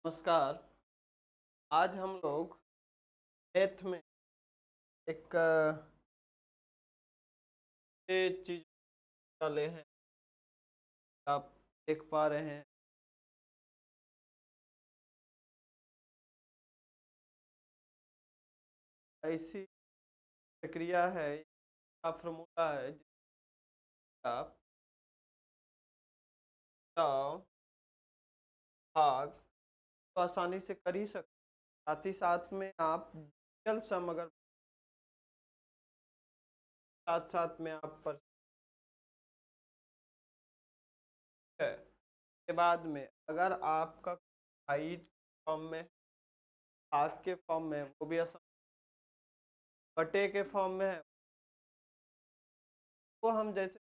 नमस्कार। आज हम लोग मैथ में एक ये चीज वाले हैं। आप देख पा रहे हैं ऐसी प्रक्रिया है का फॉर्मूला है जिसका आप दाव भाग तो आसानी से कर ही सकते। साथ ही साथ में आप डिजिटल सम अगर साथ साथ में आप पर है के बाद में अगर आपका हाइट फॉर्म में भाग के फॉर्म में वो भी आसान बटे के फॉर्म में है तो हम जैसे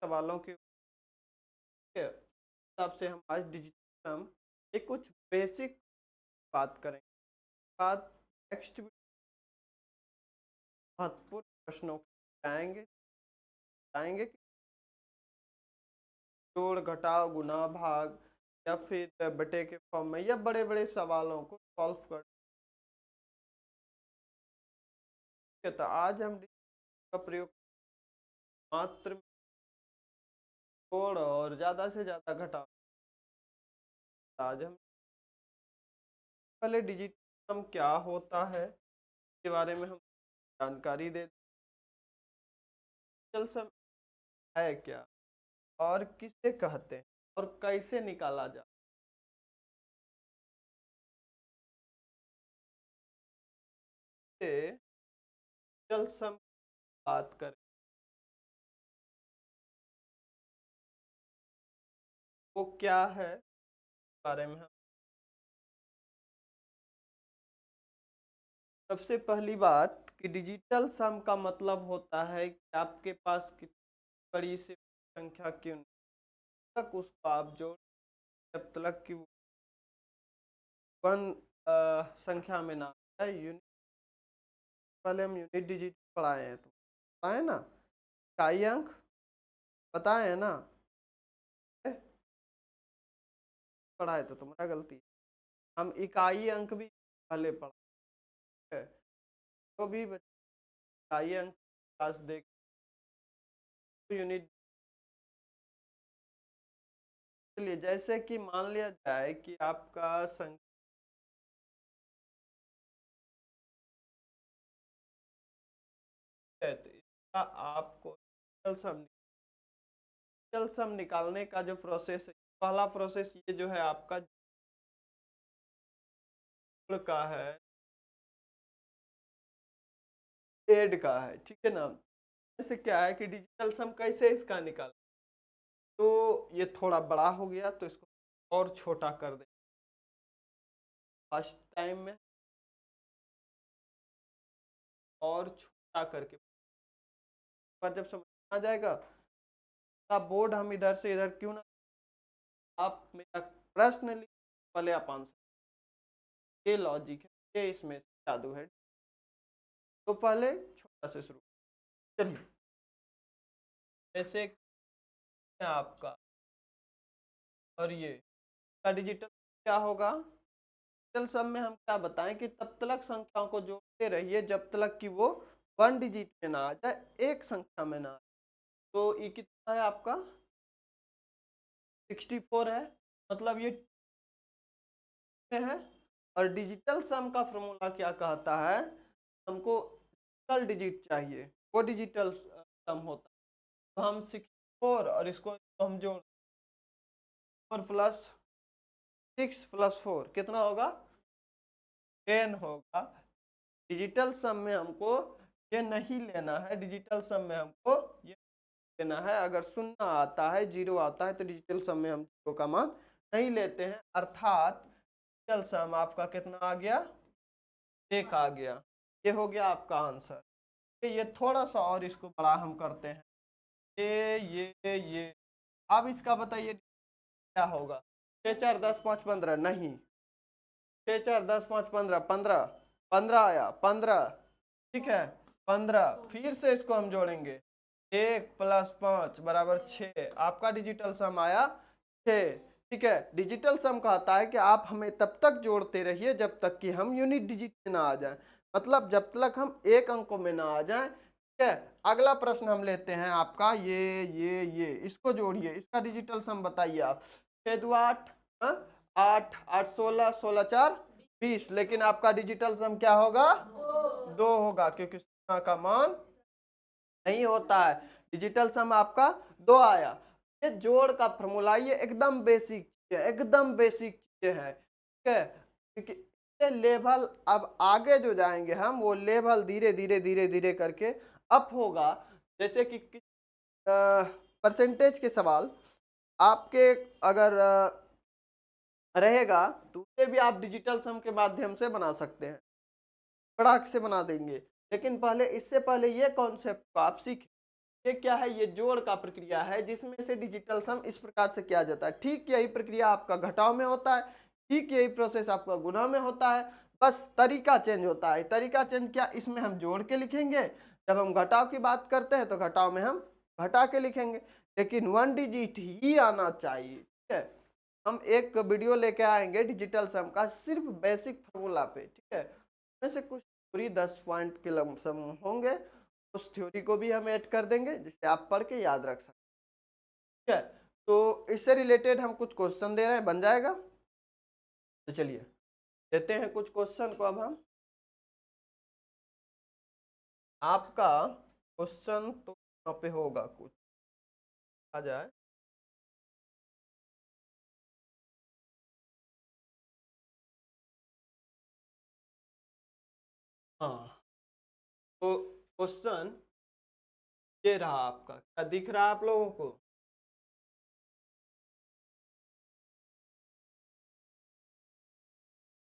सवालों के हिसाब से हम आज डिजिटल सम एक कुछ बेसिक बात करेंगे। बात नेक्स्ट महत्वपूर्ण प्रश्नों को जाएंगे जाएंगे कि जोड़ घटाव गुणा भाग या फिर बटे के फॉर्म में या बड़े बड़े सवालों को सॉल्व कर। तो आज हम का प्रयोग मात्र जोड़ और ज्यादा से ज्यादा घटाव। आज हम पहले डिजिटल सम क्या होता है के बारे में हम जानकारी दे। डिजिटल सम है क्या और किसे कहते हैं और कैसे निकाला जाए। डिजिटल सम बात करें वो क्या है बारे में हम सबसे पहली बात कि डिजिटल सम का मतलब होता है कि आपके पास कितनी बड़ी से संख्या क्यों तक उसको आप जोड़ जब तक कि वन संख्या में ना आए। यूनिट पहले हम यूनिट डिजिट पढ़ाए हैं तो पढ़ाए ना इकाई अंक बताए हैं ना पढ़ाए तो तुम्हारा गलती। हम इकाई अंक भी पहले पढ़ाए हैं। तो भी इकाई अंक क्लास देख यूनिट लिए जैसे कि मान लिया जाए कि आपका संख्या है तो इसका आपको डिजिटल सम निकालने का जो प्रोसेस है पहला प्रोसेस ये जो है आपका जोड़ का है एड का है ठीक है ना। जैसे क्या है कि डिजिटल सम कैसे इसका निकाल तो ये थोड़ा बड़ा हो गया तो इसको और छोटा कर दे फर्स्ट टाइम में और छोटा करके पर जब समझ आ जाएगा आप बोर्ड हम इधर से इधर क्यों ना आप मेरा प्रश्न लिख पहले आप आंसर ये लॉजिक है ये इसमें जादू है। तो पहले छोटा से शुरू चलिए जैसे आपका और ये का डिजिटल क्या होगा। डिजिटल सम में हम क्या बताएं कि तब तक संख्याओं को जोड़ते रहिए जब तक कि वो वन डिजिट में ना आ जाए एक संख्या में ना आए। तो ये कितना है आपका 64 है मतलब ये है। और डिजिटल सम का फॉर्मूला क्या कहता है हमको सिंगल डिजिट चाहिए वो डिजिटल सम होता है। तो हम 64 और इसको हम जोड़ 4 प्लस 6 प्लस 4 कितना होगा 10 होगा। डिजिटल सम में हमको ये नहीं लेना है डिजिटल सम में हमको ये लेना है। अगर शून्य आता है जीरो आता है तो डिजिटल सम में हम जीरो का मान नहीं लेते हैं अर्थात डिजिटल सम आपका कितना आ गया एक आ गया। ये हो गया आपका आंसर। ये थोड़ा सा और इसको बड़ा हम करते हैं ये अब इसका बताइए क्या होगा 6 4 10 5 15 नहीं 6 4 10 5 15 15 15 आया 15 ठीक है 15 फिर से इसको हम जोड़ेंगे 1 प्लस 5 बराबर 6 आपका डिजिटल सम आया 6। ठीक है। डिजिटल सम कहता है कि आप हमें तब तक जोड़ते रहिए जब तक कि हम यूनिट डिजिट में ना आ जाएं, मतलब जब तक हम एक अंकों में ना आ जाएं। ठीक है। अगला प्रश्न हम लेते हैं आपका, ये इसको जोड़िए, इसका डिजिटल सम बताइए आप। 6 दो 8, 8 8 16, 16 4 20, लेकिन आपका डिजिटल सम क्या होगा? 2 होगा, क्योंकि का मान नहीं होता है। डिजिटल सम आपका 2 आया। ये जोड़ का फॉर्मूला, ये एकदम बेसिक चीज है, एकदम बेसिक चीजें है। ठीक है। क्योंकि ये लेवल अब आगे जो जाएंगे हम, वो लेवल धीरे धीरे धीरे धीरे करके अप होगा। जैसे कि परसेंटेज के सवाल आपके अगर रहेगा तो उसे भी आप डिजिटल सम के माध्यम से बना सकते हैं, कड़ाक से बना देंगे। लेकिन पहले, इससे पहले ये कॉन्सेप्ट को आप सीखें। ये क्या है? ये जोड़ का प्रक्रिया है जिसमें से डिजिटल सम इस प्रकार से किया जाता है। ठीक यही प्रक्रिया आपका घटाव में होता है, ठीक यही प्रोसेस आपका गुणा में होता है, बस तरीका चेंज होता है। तरीका चेंज क्या? इसमें हम जोड़ के लिखेंगे, जब हम घटाव की बात करते हैं तो घटाव में हम घटा के लिखेंगे, लेकिन 1 डिजिट ही आना चाहिए। ठीक है। हम एक वीडियो लेके आएंगे डिजिटल सम का, सिर्फ बेसिक फार्मूला पे। ठीक है। इसमें से कुछ पूरी 10 पॉइंट के लमसम होंगे, उस थ्योरी को भी हम ऐड कर देंगे जिससे आप पढ़ के याद रख सकते। ठीक है। तो इससे रिलेटेड हम कुछ क्वेश्चन दे रहे हैं, बन जाएगा? तो चलिए देते हैं कुछ क्वेश्चन को अब हम। आपका क्वेश्चन तो यहाँ पे होगा, कुछ आ जाए। हाँ, तो क्वेश्चन ये रहा आपका, क्या दिख रहा है आप लोगों को?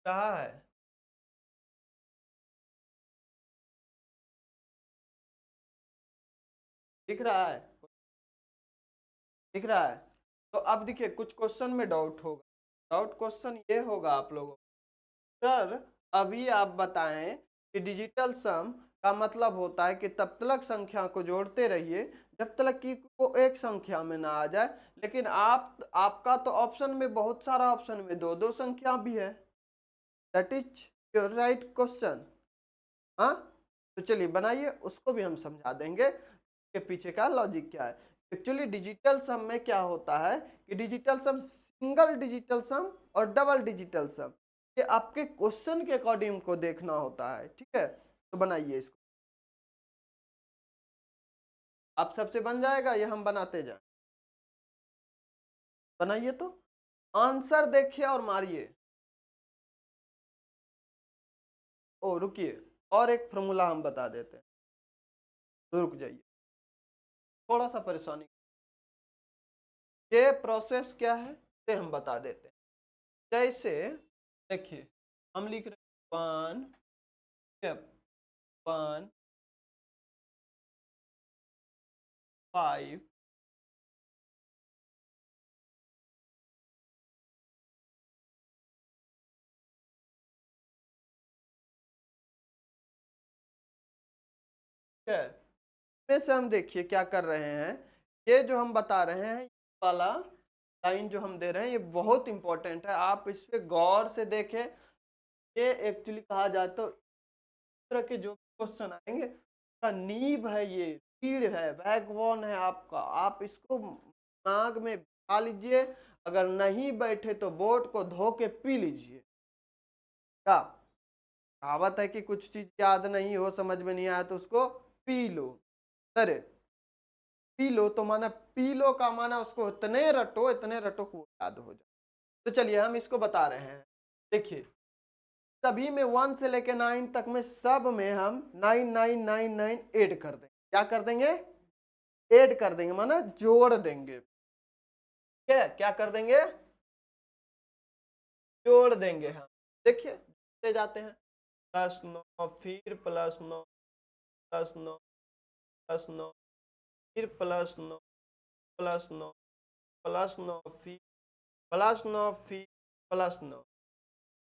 रहा है? दिख रहा है? दिख रहा है? तो अब देखिए, कुछ क्वेश्चन में डाउट होगा। डाउट क्वेश्चन ये होगा आप लोगों को, सर अभी आप बताएं कि डिजिटल सम का मतलब होता है कि तब तक संख्या को जोड़ते रहिए जब तक कि वो एक संख्या में ना आ जाए, लेकिन आपका तो ऑप्शन में बहुत सारा ऑप्शन में दो दो संख्या भी है। That is your right question. हाँ, तो चलिए बनाइए, उसको भी हम समझा देंगे के पीछे का लॉजिक क्या है। एक्चुअली डिजिटल सम में क्या होता है कि डिजिटल सम, सिंगल डिजिटल सम और डबल डिजिटल सम, ये आपके क्वेश्चन के अकॉर्डिंग को देखना होता है। ठीक है। तो बनाइए इसको, आप सबसे बन जाएगा या हम बनाते जाए? बनाइए तो, आंसर देखिए और मारिए। ओ रुकिए, और एक फॉर्मूला हम बता देते हैं, तो रुक जाइए, थोड़ा सा परेशानी। ये प्रोसेस क्या है ये हम बता देते हैं। जैसे देखिए, हम लिख रहे हैं 1 5 है। इसमें से हम देखिए क्या कर रहे हैं, ये जो हम बता रहे हैं, ये वाला लाइन जो हम दे रहे हैं, ये बहुत इंपॉर्टेंट है, आप इस पे गौर से देखें। ये एक्चुअली कहा जाए तो इस तरह के जो क्वेश्चन आएंगे, उसका नींव है, ये रीढ़ है, बैकबोन है आपका। आप इसको दिमाग में बिठा लीजिए, अगर नहीं बैठे तो बोर्ड को धो के पी लीजिए। क्या कहावत है कि कुछ चीज याद नहीं हो, समझ में नहीं आया तो उसको पी लो। अरे पी लो तो माना, पी लो का माना उसको इतने रटो को याद हो जाए। तो चलिए हम इसको बता रहे हैं। देखिए, सभी में 1 से लेकर 9 तक में सब में हम 9999 ऐड कर देंगे। क्या कर देंगे? ऐड कर देंगे, माना जोड़ देंगे। ठीक है, क्या कर देंगे? जोड़ देंगे हम। देखिए ले जाते हैं, +9 फिर +9 +9 +9 फिर +9 +9 +9 फिर +9 फिर +9।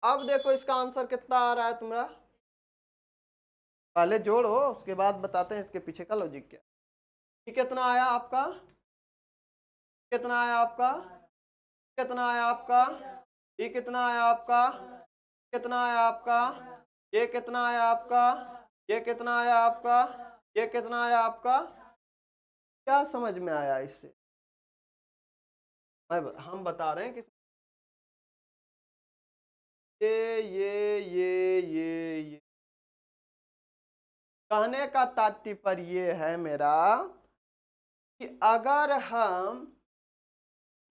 अब देखो इसका आंसर कितना आ रहा है तुम्हारा, पहले जोड़ो उसके बाद बताते हैं इसके पीछे का लॉजिक क्या। ये कितना आया आपका? कितना आया आपका? कितना आया आपका, ये कितना आया आपका, कितना आया आपका, ये कितना आया आपका, ये कितना आया आपका, ये कितना आया आपका। क्या समझ में आया इससे? हम बता रहे हैं कि ये कहने का तात्पर्य ये है मेरा कि अगर हम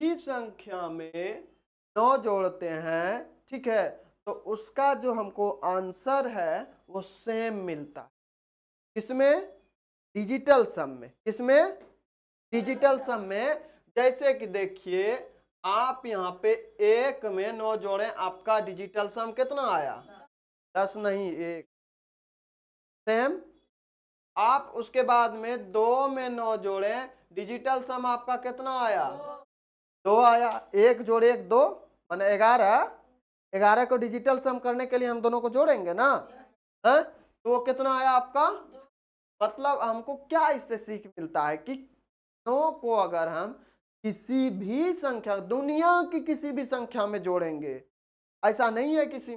इस संख्या में 9 जोड़ते हैं, ठीक है, तो उसका जो हमको आंसर है वो सेम मिलता है। किसमें? डिजिटल सम में। किसमें? डिजिटल सम में। जैसे कि देखिए, आप यहाँ पे 1 में 9 जोड़े, आपका डिजिटल सम कितना आया? 10 नहीं, 1। सेम। आप उसके बाद में 2 में 9 जोड़े, डिजिटल सम आपका कितना आया? 2 आया। 1 जोड़े 1 2 माने 11। 11 को डिजिटल सम करने के लिए हम दोनों को जोड़ेंगे ना, है? तो वो कितना आया आपका? मतलब हमको क्या इससे सीख मिलता है कि 9 को अगर हम किसी भी संख्या, दुनिया की किसी भी संख्या में जोड़ेंगे, ऐसा नहीं है किसी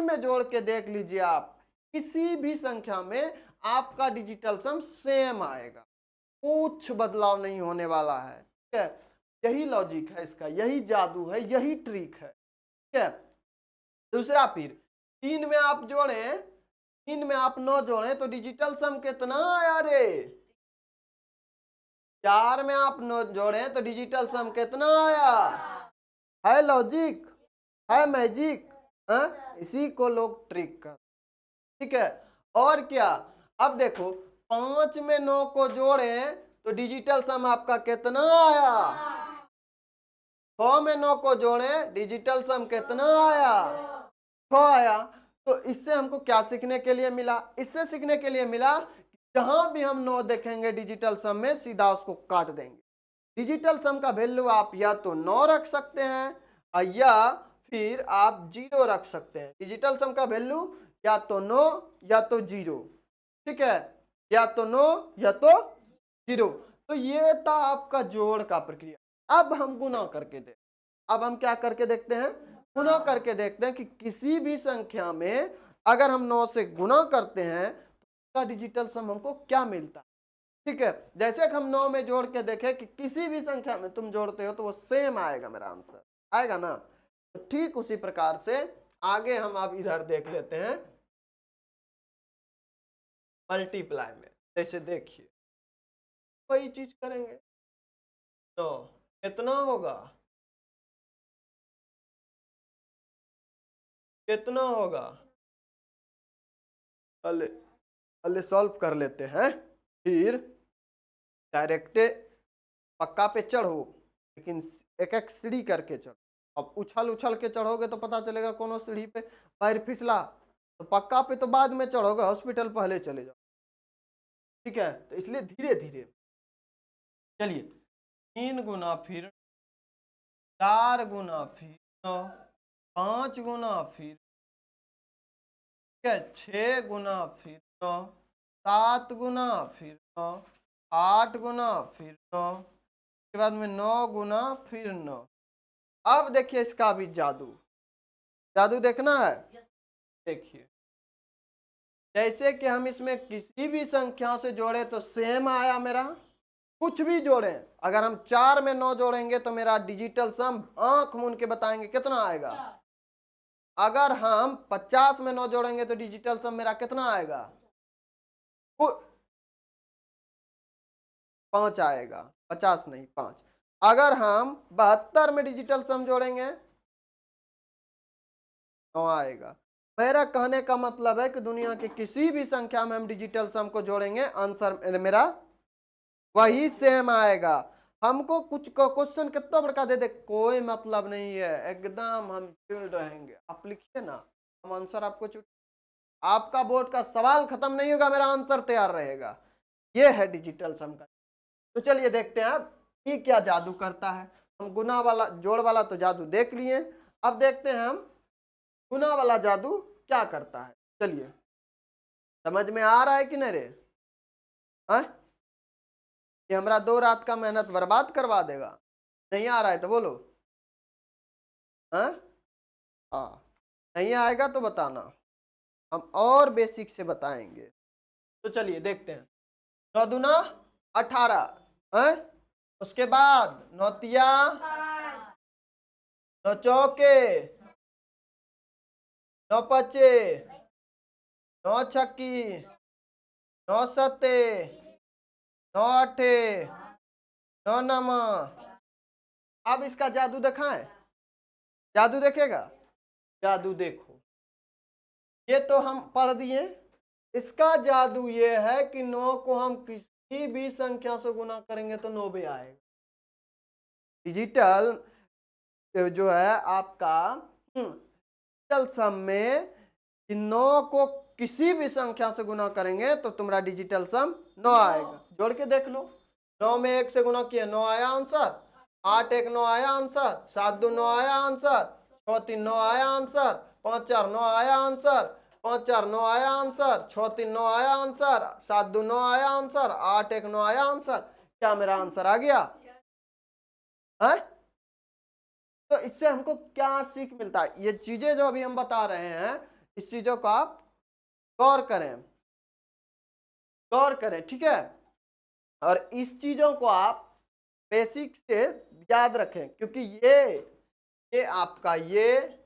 में जोड़ के देख लीजिए आप, किसी भी संख्या में आपका डिजिटल सम सेम आएगा, कुछ बदलाव नहीं होने वाला है। ठीक है, यही लॉजिक है इसका, यही जादू है, यही ट्रिक है। ठीक है, दूसरा फिर 3 में आप जोड़े, 3 में आप 9 जोड़े तो डिजिटल सम कितना आया रे? 4 में आप 9 जोड़े तो डिजिटल सम कितना आया? है लॉजिक, है मैजिक, है? इसी को लोग ट्रिक कर। ठीक है, और क्या? अब देखो, 5 में 9 को जोड़े तो डिजिटल सम आपका कितना आया? 6 में 9 को जोड़े, डिजिटल सम कितना आया? 6 आया। तो इससे हमको क्या सीखने के लिए मिला? इससे सीखने के लिए मिला जहां भी हम 9 देखेंगे डिजिटल सम में, सीधा उसको काट देंगे। डिजिटल सम का वैल्यू आप या तो 9 रख सकते हैं या फिर आप 0 रख सकते हैं। डिजिटल सम का वैल्यू या तो 9 या तो 0। ठीक है, या तो 9 या तो 0। तो ये था आपका जोड़ का प्रक्रिया। अब हम गुना करके देखते, अब हम क्या करके देखते हैं? गुना करके देखते हैं कि किसी भी संख्या में अगर हम 9 से गुना करते हैं तो उसका डिजिटल सम हमको क्या मिलता है। ठीक है, जैसे कि हम 9 में जोड़ के देखें कि किसी भी संख्या में तुम जोड़ते हो तो वो सेम आएगा, मेरा आंसर आएगा ना। तो ठीक उसी प्रकार से आगे हम अब इधर देख लेते हैं मल्टीप्लाई में। जैसे देखिए, वही चीज करेंगे तो कितना होगा, कितना होगा? पहले पहले सॉल्व कर लेते हैं, फिर डायरेक्ट पक्का पे चढ़ो, लेकिन एक एक सीढ़ी करके चढ़ो। अब उछल उछल के चढ़ोगे तो पता चलेगा कोनो सीढ़ी पे पैर फिसला, तो पक्का पे तो बाद में चढ़ोगे, हॉस्पिटल पहले चले जाओ। ठीक है, तो इसलिए धीरे धीरे चलिए। 3 गुना फिर 4 गुना फिर 9, 5 गुना फिर, ठीक है, 6 गुना फिर 9, 7 गुना फिर 9, 8 गुना फिर 9, उसके बाद में 9 गुना फिर 9। अब देखिए इसका भी जादू, जादू देखना है। देखिए, जैसे कि हम इसमें किसी भी संख्या से जोड़े तो सेम आया मेरा, कुछ भी जोड़े। अगर हम 4 में 9 जोड़ेंगे तो मेरा डिजिटल सम आंख मूंद के बताएंगे कितना आएगा। अगर हम 50 में 9 जोड़ेंगे तो डिजिटल सम मेरा कितना आएगा? 5 आएगा, 50 नहीं 5। अगर हम 72 में डिजिटल सम जोड़ेंगे 9 आएगा। मेरा कहने का मतलब है कि दुनिया की किसी भी संख्या में हम डिजिटल सम को जोड़ेंगे, आंसर मेरा वही सेम आएगा। हमको कुछ क्वेश्चन कितना बड़का दे दे, कोई मतलब नहीं है, एकदम हम चिल रहेंगे। आप लिखिए ना, हम आंसर आपको आपका बोर्ड का सवाल खत्म नहीं होगा, मेरा आंसर तैयार रहेगा। ये है डिजिटल सम का। तो चलिए देखते हैं अब ये क्या जादू करता है। हम गुना वाला जोड़ वाला तो जादू देख लिए, अब देखते हैं हम गुना वाला जादू क्या करता है। चलिए, समझ में आ रहा है कि नहीं रे? ये हमारा 2 रात का मेहनत बर्बाद करवा देगा? नहीं आ रहा है तो बोलो। हाँ हाँ, नहीं आएगा तो बताना, हम और बेसिक से बताएंगे। तो चलिए देखते हैं। 9 दूना 18 है, उसके बाद 9 तिया 9 चौके 9 पचे 9 छक्की 9 सत्ते 9 अठे 9 नमा। अब इसका जादू दिखाएं, जादू देखेगा, जादू देखो, ये तो हम पढ़ दिए। इसका जादू ये है कि 9 को हम किसी भी संख्या से गुना करेंगे तो 9 भी आएगा। डिजिटल जो है आपका डिजिटल सम में 9 को किसी भी संख्या से गुना करेंगे तो तुम्हारा डिजिटल सम 9 आएगा। जोड़ के देख लो, 9 में 1 से गुना किया 9 आया आंसर, 8 1 9 आया आंसर, 7 2 9 आया आंसर, 6 3 9 आया आंसर, 5 4 9 आया आंसर, 5 4 9 आया आंसर, 6 3 9 आया आंसर, 7 2 9 आया आंसर, 8 1 9 आया आंसर। क्या मेरा आंसर आ गया है? तो इससे हमको क्या सीख मिलता है? ये चीजें जो अभी हम बता रहे हैं, इस चीजों को आप गौर करें, गौर करें, ठीक है। और इस चीजों को आप बेसिक से याद रखें, क्योंकि ये आपका ये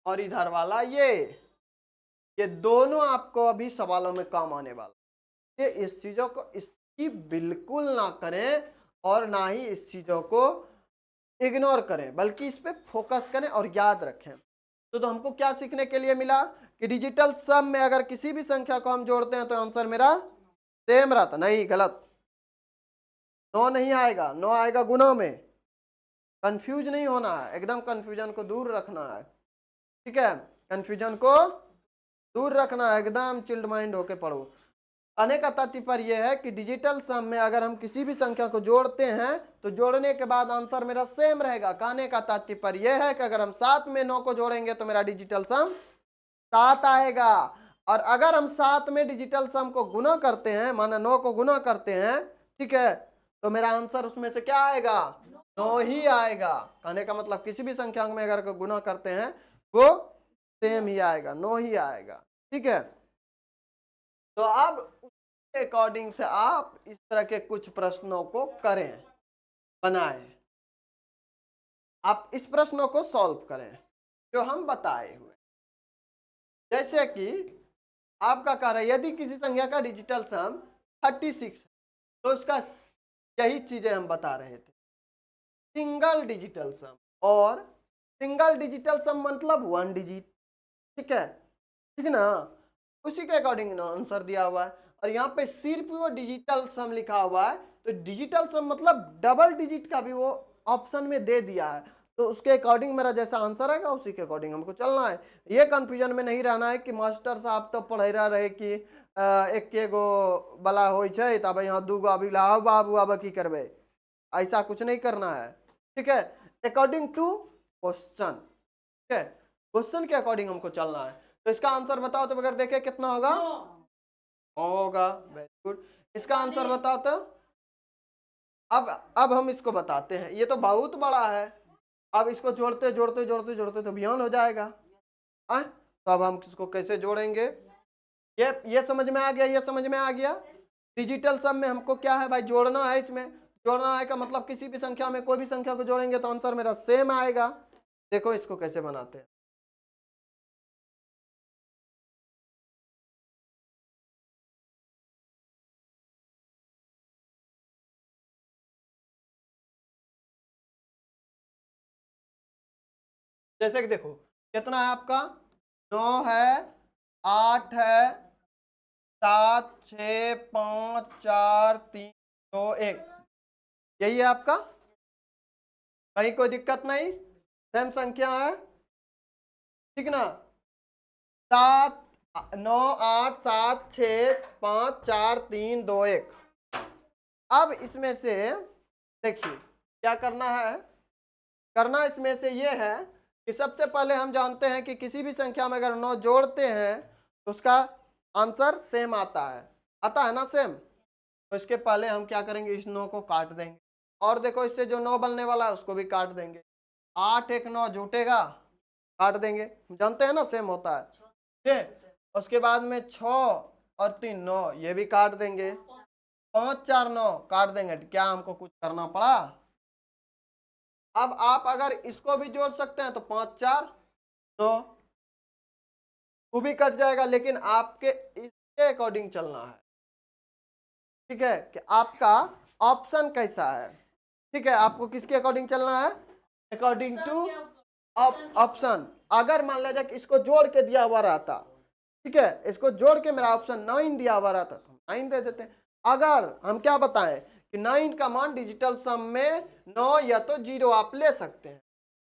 और इधर वाला ये दोनों आपको अभी सवालों में काम आने वाला। ये इस चीजों को इसकी बिल्कुल ना करें और ना ही इस चीजों को इग्नोर करें, बल्कि इस पे फोकस करें और याद रखें। तो हमको क्या सीखने के लिए मिला कि डिजिटल सम में अगर किसी भी संख्या को हम जोड़ते हैं तो आंसर मेरा सेम रहता, नहीं गलत, 9 नहीं आएगा, 9 आएगा गुना में। कंफ्यूज नहीं होना है, एकदम कंफ्यूजन को दूर रखना है, ठीक है, कंफ्यूजन को दूर रखना है, एकदम चिल्ड माइंड होके पढ़ो। कहने का तात्पर्य यह है कि डिजिटल सम में अगर हम किसी भी संख्या को जोड़ते हैं तो जोड़ने के बाद आंसर मेरा सेम रहेगा। कहने का तात्पर्य यह है कि अगर हम 7 में 9 को जोड़ेंगे तो मेरा डिजिटल सम 7 आएगा, और अगर हम 7 में डिजिटल सम को गुना करते हैं, माना 9 को गुना करते हैं, ठीक है, तो मेरा आंसर उसमें से क्या आएगा? 9 ही आएगा। कहने का मतलब किसी भी संख्या में अगर गुना करते हैं वो सेम ही आएगा, 9 ही आएगा, ठीक है। तो अब उसके अकॉर्डिंग से आप इस तरह के कुछ प्रश्नों को करें, बनाएं, आप इस प्रश्नों को सॉल्व करें जो हम बताए हुए। जैसे कि आपका कह रहा है यदि किसी संख्या का डिजिटल सम 36 है तो उसका, यही चीजें हम बता रहे थे, सिंगल डिजिटल सम, और सिंगल डिजिटल सम मतलब 1 डिजिट, ठीक है, ठीक ना, उसी के अकॉर्डिंग आंसर दिया हुआ है। और यहाँ पे सिर्फ वो डिजिटल सम लिखा हुआ है, तो डिजिटल सम मतलब डबल डिजिट का भी वो ऑप्शन में दे दिया है, तो उसके अकॉर्डिंग मेरा जैसा आंसर आएगा उसी के अकॉर्डिंग हमको चलना है। ये कंफ्यूजन में नहीं रहना है कि मास्टर साहब तो पढ़े रहे कि एक गो बला हो तब यहाँ 2 गो अभी लाओ बाबू अब की करबे, ऐसा कुछ नहीं करना है, ठीक है, अकॉर्डिंग टू क्वेश्चन, ठीक है, क्वेश्चन के अकॉर्डिंग हमको चलना है। तो इसका आंसर बताओ तो बगैर देखे कितना होगा? होगा, वेरी गुड। इसका आंसर बताओ तो। अब हम इसको बताते हैं, ये तो बहुत बड़ा है, अब इसको जोड़ते जोड़ते जोड़ते जोड़ते तो बियॉन्ड हो जाएगा। तो अब हम इसको कैसे जोड़ेंगे? ये समझ में आ गया, ये समझ में आ गया। डिजिटल सम में हमको क्या है भाई? जोड़ना है, इसमें जोड़ना है का मतलब किसी भी संख्या में कोई भी संख्या को जोड़ेंगे तो आंसर मेरा सेम आएगा। देखो इसको कैसे बनाते हैं। जैसे कि देखो कितना है आपका, 9 है, 8 है, 7 6 5 4 3 2 1, यही है आपका, कहीं कोई दिक्कत नहीं, सेम संख्या है, ठीक ना। 7 9 8 7 6 5 4 3 2 1। अब इसमें से देखिए क्या करना है, करना इसमें से ये है कि सबसे पहले हम जानते हैं कि किसी भी संख्या में अगर 9 जोड़ते हैं तो उसका आंसर सेम आता है ना सेम। तो इसके पहले हम क्या करेंगे, इस 9 को काट देंगे, और देखो इससे जो 9 बनने वाला है उसको भी काट देंगे। 8 1 9 जुटेगा, काट देंगे, हम जानते हैं ना सेम होता है। ठीक है, उसके बाद में 6 और 3 9, ये भी काट देंगे। 5 4 9 काट देंगे। क्या हमको कुछ करना पड़ा? अब आप अगर इसको भी जोड़ सकते हैं तो 5 4 9, वो भी कट जाएगा, लेकिन आपके इसके अकॉर्डिंग चलना है। ठीक है, कि आपका ऑप्शन कैसा है। ठीक है, आपको किसके अकॉर्डिंग चलना है? According to option. अगर मान लीजिए कि इसको जोड़ के दिया हुआ रहता, ठीक है, इसको जोड़ के मेरा ऑप्शन 9 दिया हुआ रहता तो 9 दे देते। अगर हम क्या बताएं कि 9 का मान डिजिटल सम में 9 या तो 0 आप ले सकते हैं,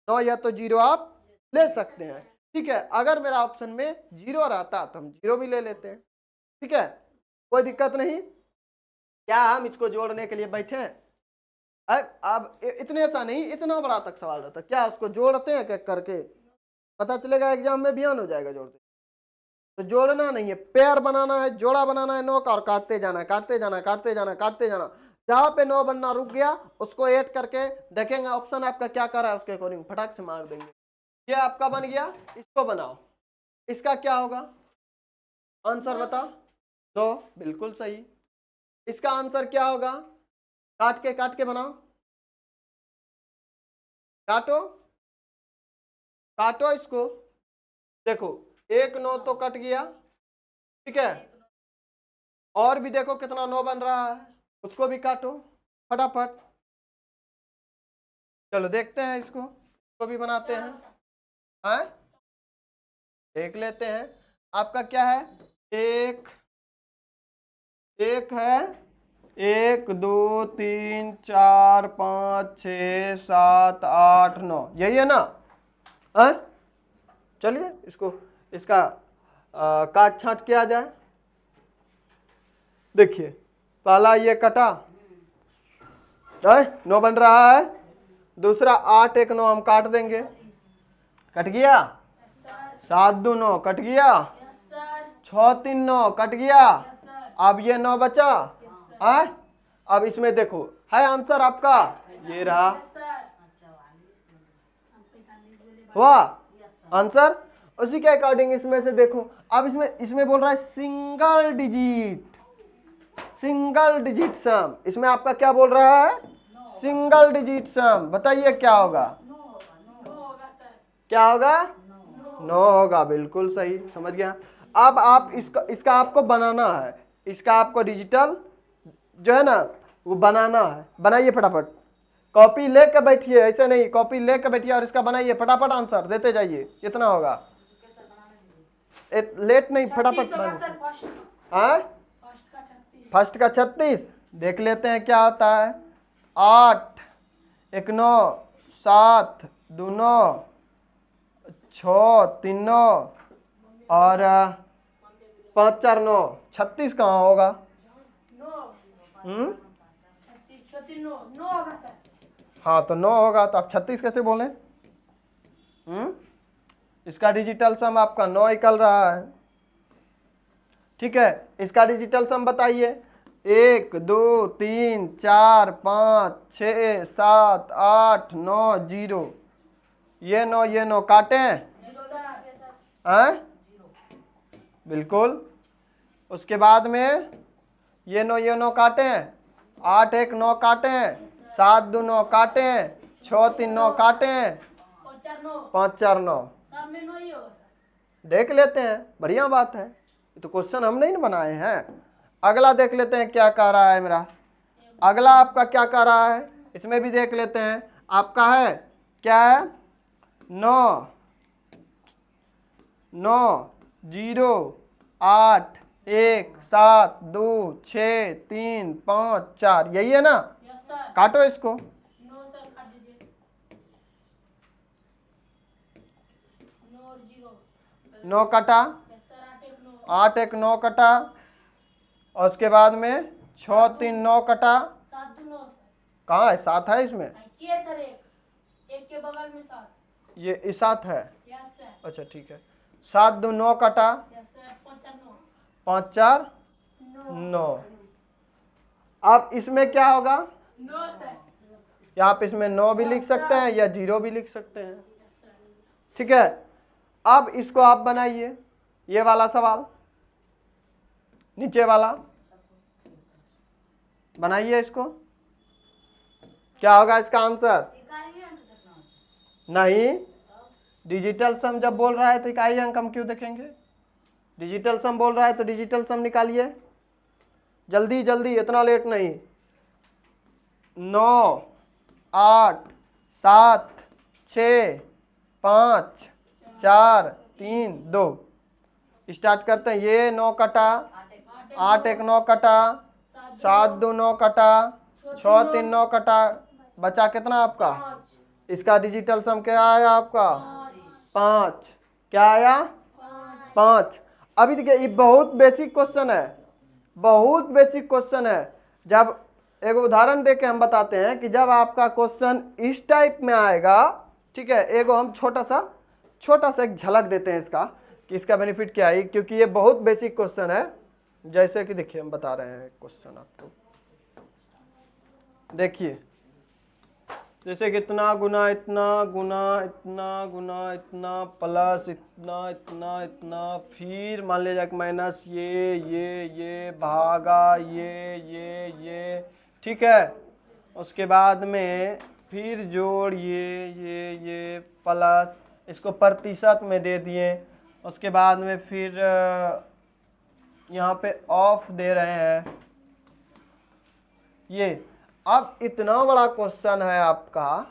9 या तो 0 आप ले सकते हैं। ठीक है, अगर मेरा ऑप्शन में 0 रहता तो हम 0 भी ले लेते हैं। ठीक है, कोई दिक्कत नहीं। क्या हम इसको जोड़ने के लिए बैठे हैं? अब इतने सा नहीं, इतना बड़ा तक सवाल रहता, क्या उसको जोड़ते हैं क्या करके? पता चलेगा एग्जाम में बयान हो जाएगा जोड़ते। तो जोड़ना नहीं है, पेयर बनाना है, जोड़ा बनाना है 9 का, और काटते जाना काटते जाना काटते जाना काटते जाना। जहां पे 9 बनना रुक गया उसको ऐड करके देखेंगे ऑप्शन आपका क्या कर रहा है, उसके अकॉर्डिंग फटाक से मार देंगे। ये आपका बन गया, इसको बनाओ। इसका क्या होगा आंसर बताओ? 2, बिल्कुल सही। इसका आंसर क्या होगा? काट के बनाओ, काटो काटो इसको। देखो 1 9 तो कट गया। ठीक है, और भी देखो कितना 9 बन रहा है, उसको भी काटो फटाफट। चलो देखते हैं इसको भी बनाते हैं। हाँ, देख लेते हैं। आपका क्या है? एक है 1 2 3 4 5 6 7 8 9, यही है ना? हाँ, चलिए इसका काट छांट किया जाए। देखिए पहला ये कटा, 9 बन रहा है। दूसरा 8 1 9 हम काट देंगे, कट गया। 7 2 9 कट गया। 6 3 9 कट गया। अब ये 9 बचा। अब इसमें देखो है आंसर आपका, ये रहा। हुआ आंसर। उसी के अकॉर्डिंग इसमें से देखो, अब इसमें बोल रहा है सिंगल डिजिट सम। इसमें आपका क्या बोल रहा है? सिंगल डिजिट सम। बताइए क्या होगा? क्या होगा? 9 होगा, बिल्कुल सही, समझ गया। अब आप इसका आपको बनाना है, इसका आपको डिजिटल जो है ना वो बनाना है। बनाइए फटाफट, कॉपी लेके बैठिए, ऐसे नहीं, कॉपी लेके बैठिए और इसका बनाइए फटाफट, आंसर देते जाइए। कितना होगा? लेट नहीं, फटाफट बनाइए। हाँ, फर्स्ट का 36 देख लेते हैं क्या होता है। 8 1 9 7 2 9 6 3 9 और 5 4 9, 36 कहाँ होगा? हाँ तो 9 होगा, तो आप 36 कैसे बोले? इसका डिजिटल सम आपका 9 निकल रहा है। ठीक है, इसका डिजिटल सम बताइए। 1 2 3 4 5 6 7 8 9 0, ये 9 काटे हैं? बिल्कुल। उसके बाद में ये 9 काटे हैं। 8 1 9 काटे हैं। 7 2 9 काटे हैं। 6 3 9 काटे हैं। 5 4 9 देख लेते हैं, बढ़िया बात है। तो क्वेश्चन हम नहीं बनाए हैं। अगला देख लेते हैं क्या कह रहा है मेरा। अगला आपका क्या कह रहा है, इसमें भी देख लेते हैं। आपका है क्या है? 9 0 8 1 7 2 6 3 5 4, यही है ना? काटो इसको। 9 कटा। 8 1 9 कटा। और उसके बाद में 6 3 9 कटा। कहाँ है? 7 है इसमें? एक के बगल में 7, ये 7 है। अच्छा ठीक है। 7 2 9 कटा। 5 4 9। अब इसमें क्या होगा? 9 सर। या आप इसमें 9 भी लिख सकते हैं या 0 भी लिख सकते हैं। ठीक है, अब इसको आप बनाइए, ये वाला सवाल नीचे वाला बनाइए इसको, क्या होगा इसका आंसर? नहीं, डिजिटल सम जब बोल रहा है तो इकाई अंक हम क्यों देखेंगे? डिजिटल सम बोल रहा है तो डिजिटल सम निकालिए जल्दी जल्दी, इतना लेट नहीं। 9 8 7 6 5 4 3 2 स्टार्ट करते हैं। ये 9 कटा, 8 1 9 कटा, 7 2 9 कटा, 6 3 9 कटा, बचा कितना आपका? इसका डिजिटल सम क्या आया आपका? 5। क्या आया? 5। अभी देखिए ये बहुत बेसिक क्वेश्चन है, बहुत बेसिक क्वेश्चन है। जब एक उदाहरण देके हम बताते हैं कि जब आपका क्वेश्चन इस टाइप में आएगा, ठीक है, एगो हम छोटा सा एक झलक देते हैं इसका कि इसका बेनिफिट क्या है, क्योंकि ये बहुत बेसिक क्वेश्चन है। जैसे कि देखिए हम बता रहे हैं क्वेश्चन आपको, देखिए जैसे कि इतना गुना इतना गुना इतना गुना इतना प्लस इतना इतना इतना, फिर मान लीजिए माइनस ये भागा ये, ठीक है। उसके बाद में फिर जोड़ ये प्लस, इसको प्रतिशत में दे दिए। उसके बाद में फिर यहाँ पे ऑफ दे रहे हैं ये। अब इतना बड़ा क्वेश्चन है आपका,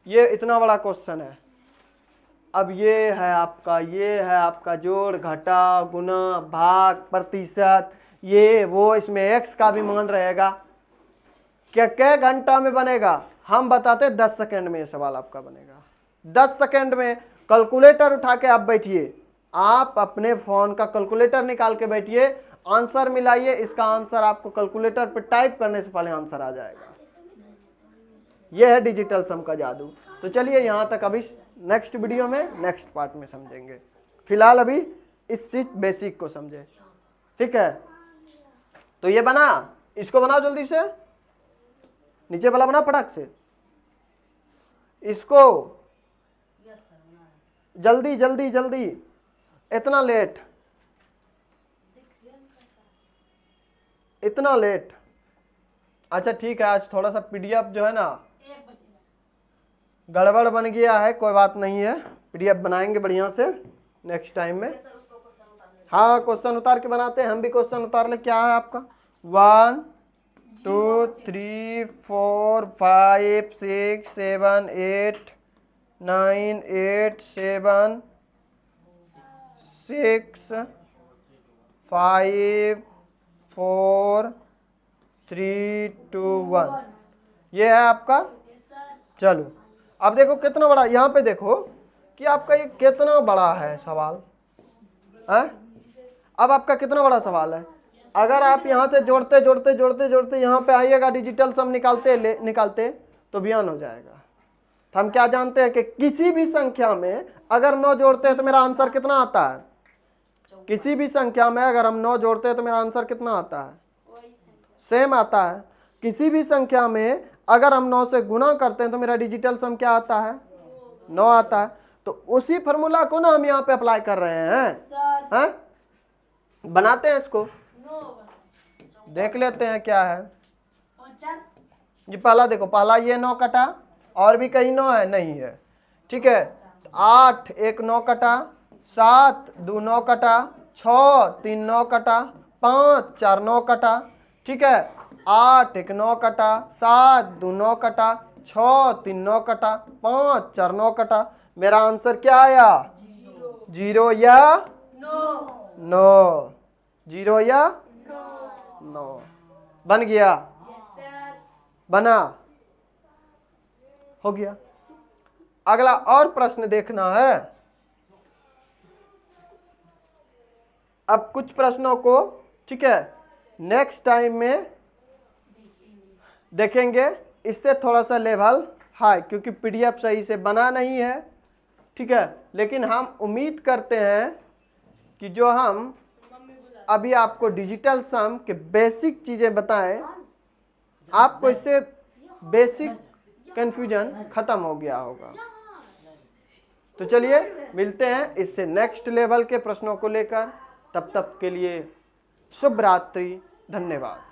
ये इतना बड़ा क्वेश्चन है। अब ये है आपका जोड़ घटा गुना भाग प्रतिशत ये वो, इसमें x का भी मान रहेगा। क्या घंटा में बनेगा? हम बताते 10 सेकंड में ये सवाल आपका बनेगा। 10 सेकंड में कैलकुलेटर उठा के आप बैठिए, आप अपने फोन का कैलकुलेटर निकाल के बैठिए, आंसर मिलाइए। इसका आंसर आपको कैलकुलेटर पे टाइप करने से पहले आंसर आ जाएगा। यह है डिजिटल सम का जादू। तो चलिए यहाँ तक, अभी नेक्स्ट वीडियो में नेक्स्ट पार्ट में समझेंगे। फिलहाल अभी इस चीज बेसिक को समझे, ठीक है। तो ये बना, इसको बनाओ जल्दी से, नीचे वाला बना फटाक से, इसको जल्दी जल्दी जल्दी, इतना लेट इतना लेट। अच्छा ठीक है, आज थोड़ा सा पीडीएफ जो है ना गड़बड़ बन गया है, कोई बात नहीं है, पीडीएफ बनाएंगे बढ़िया से नेक्स्ट टाइम में। हाँ क्वेश्चन उतार के बनाते हैं, हम भी क्वेश्चन उतार ले। क्या है आपका? 1 2 3 4 5 6 7 8 9 8 7 6 5 4 3 2 1, ये है आपका। चलो अब देखो कितना बड़ा, यहाँ पे देखो कि आपका ये कितना बड़ा है सवाल है। अब आपका कितना बड़ा सवाल है। अगर आप यहाँ से जोड़ते जोड़ते जोड़ते जोड़ते यहाँ पे आइएगा, डिजिटल सम निकालते तो बयान हो जाएगा। तो हम क्या जानते हैं कि किसी भी संख्या में अगर 9 जोड़ते हैं तो मेरा आंसर कितना आता है? किसी भी संख्या में अगर हम 9 जोड़ते हैं तो मेरा आंसर कितना आता है? सेम आता है। किसी भी संख्या में अगर हम 9 से गुना करते हैं तो मेरा डिजिटल सम क्या आता है? 9 आता है। तो उसी फॉर्मूला को ना हम यहाँ पे अप्लाई कर रहे हैं, बनाते हैं इसको, देख लेते हैं क्या है। ये पहला देखो, पहला ये 9 कटा, और भी कहीं 9 है? नहीं है, ठीक है। 8 1 9 कटा, 7 2 9 कटा, 6 3 9 कटा, 5 4 9 कटा, ठीक है। 8 1 9 कटा, 7 2 9 कटा, 6 3 9 कटा, 5 4 9 कटा। मेरा आंसर क्या आया? 0 या 9? 0 या 9 बन गया? बना? हो गया। अगला और प्रश्न देखना है। अब कुछ प्रश्नों को, ठीक है, नेक्स्ट टाइम में देखेंगे, इससे थोड़ा सा लेवल हाई, क्योंकि पीडीएफ सही से बना नहीं है, ठीक है। लेकिन हम उम्मीद करते हैं कि जो हम अभी आपको डिजिटल सम के बेसिक चीज़ें बताएं, आपको इससे बेसिक कन्फ्यूजन खत्म हो गया होगा। तो तो चलिए मिलते हैं इससे नेक्स्ट लेवल के प्रश्नों को लेकर। तब तक के लिए शुभ रात्रि, धन्यवाद।